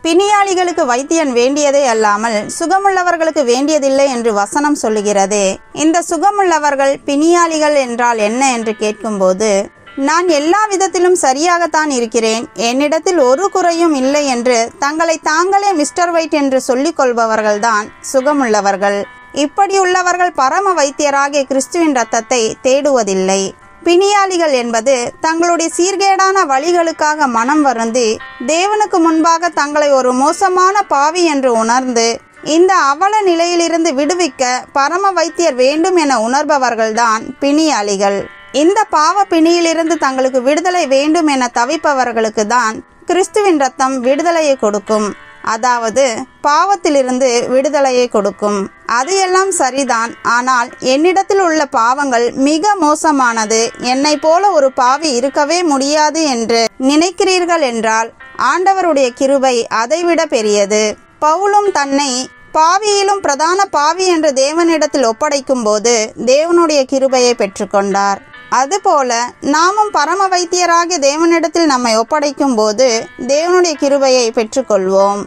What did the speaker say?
பிணியாளிகளுக்கு வைத்தியன் வேண்டியதே அல்லாமல் சுகமுள்ளவர்களுக்கு வேண்டியதில்லை என்று வசனம் சொல்லுகிறதே. இந்த சுகமுள்ளவர்கள் பிணியாளிகள் என்றால் என்ன என்று கேட்கும்போது, நான் எல்லா விதத்திலும் சரியாகத்தான் இருக்கிறேன், என்னிடத்தில் ஒரு குறையும் இல்லை என்று தங்களை தாங்களே மிஸ்டர் வைட் என்று சொல்லிக் கொள்பவர்கள்தான் சுகமுள்ளவர்கள். இப்படியுள்ளவர்கள் பரம வைத்தியராகிய கிறிஸ்துவின் இரத்தத்தை தேடுவதில்லை. பிணியாளிகள் என்பது தங்களுடைய சீர்கேடான வழிகளுக்காக மனம் வருந்தி தேவனுக்கு முன்பாக தங்களை ஒரு மோசமான பாவி என்று உணர்ந்து இந்த அவல நிலையிலிருந்து விடுவிக்க பரம வைத்தியர் வேண்டும் என உணர்பவர்கள்தான் பிணியாளிகள். இந்த பாவ பிணியிலிருந்து தங்களுக்கு விடுதலை வேண்டும் என தவிப்பவர்களுக்கு தான் கிறிஸ்துவின் இரத்தம் விடுதலையை கொடுக்கும். அதாவது பாவத்திலிருந்து விடுதலையை கொடுக்கும். அது எல்லாம் சரிதான். ஆனால் என்னிடத்தில் உள்ள பாவங்கள் மிக மோசமானது, என்னை போல ஒரு பாவி இருக்கவே முடியாது என்று நினைக்கிறீர்கள் என்றால் ஆண்டவருடைய கிருபை அதைவிட பெரியது. பவுலும் தன்னை பாவியிலும் பிரதான பாவி என்று தேவனிடத்தில் ஒப்படைக்கும் போது தேவனுடைய கிருபையை பெற்றுக்கொண்டார். அதுபோல நாமும் பரம வைத்தியராகிய தேவனிடத்தில் நம்மை ஒப்படைக்கும் போது தேவனுடைய கிருபையை பெற்றுக்கொள்வோம்.